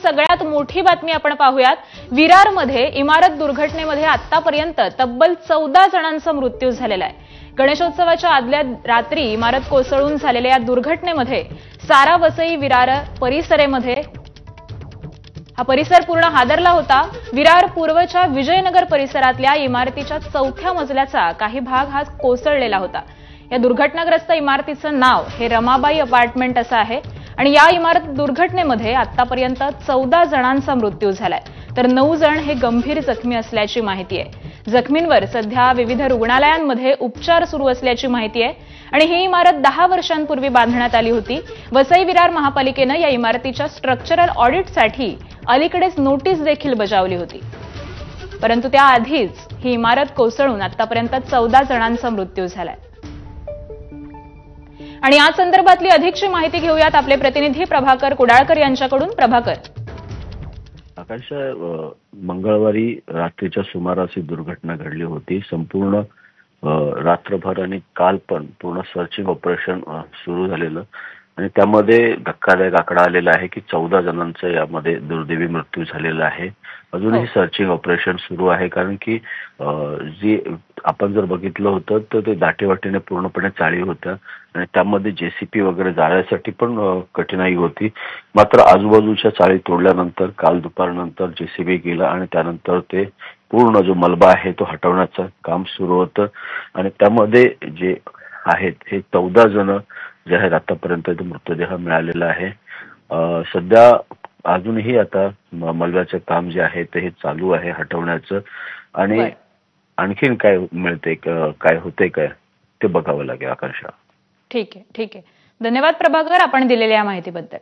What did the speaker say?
सगळ्यात मोठी बातमी आपण पाहूयात। विरारमध्ये इमारत दुर्घटनेमध्ये आतापर्यंत तब्बल 14 जणांचा मृत्यू झालेला आहे। गणेशोत्सवाच्या आदल्या रात्री इमारत कोसळून झालेल्या या दुर्घटनेमध्ये सारा वसई विरार परिसरामध्ये हा परिसर पूर्ण हादरला होता। विरार पूर्वच्या विजयनगर परिसरातल्या इमारतीच्या 4थ्या मजल्याचा काही भाग हा कोसळलेला होता। या दुर्घटनाग्रस्त इमारतीचं नाव हे रमाबाई अपार्टमेंट असं आहे आणि या इमारत दुर्घटनेमध्ये आतापर्यंत 14 जणांचा मृत्यू झालाय, तर 9 जण हे गंभीर जखमी असल्याची माहिती आहे। जखमींवर सध्या विविध रुग्णालयांमध्ये उपचार सुरू असल्याची माहिती आहे आणि ही इमारत 10 वर्षांपूर्वी बांधण्यात आली होती। वसई विरार महापालिकेनं या इमारतीच्या स्ट्रक्चरल ऑडिटसाठी अलीकडेच नोटीस देखील बजावली होती, परंतु त्याआधीच ही इमारत कोसळून आतापर्यंत 14 जणांचा मृत्यू झालाय। आणि या संदर्भातली अधिकची माहिती घेऊयात आपले प्रतिनिधी प्रभाकर कुडाळकर यांच्याकडून। प्रभाकर, आकाश, मंगळवारी रात्रीच्या सुमारास ही दुर्घटना घडली होती। संपूर्ण रात्रभर आणि काल पण पूर्ण सर्चिंग ऑपरेशन सुरू झालेलं आणि त्यामध्ये धक्कादायक आकडा आलेला आहे की 14 जणांचा यामध्ये दुर्दैवी मृत्यू झालेला आहे। अजूनही सर्चिंग ऑपरेशन सुरू आहे, कारण की जी आपण जर बघितलं होतं तर ते दाटेवाटीने पूर्णपणे चाळी होत्या आणि त्यामध्ये जेसीपी वगैरे जाण्यासाठी पण कठीणाई होती। मात्र आजूबाजूच्या चाळी तोडल्यानंतर काल दुपारनंतर जेसीबी गेला आणि त्यानंतर ते पूर्ण जो मलबा आहे तो हटवण्याचं काम सुरू होतं आणि त्यामध्ये जे आहेत हे 14 जण जे आहेत आतापर्यंत मृतदेह मिळालेला आहे। सध्या अजूनही आता मलब्याचं काम जे आहे ते हे चालू आहे हटवण्याचं आणि आणखीन काय मिळते काय होते काय ते बघावं लागेल। आकांक्षा, ठीक आहे, धन्यवाद प्रभाकर, आपण दिलेल्या या माहितीबद्दल।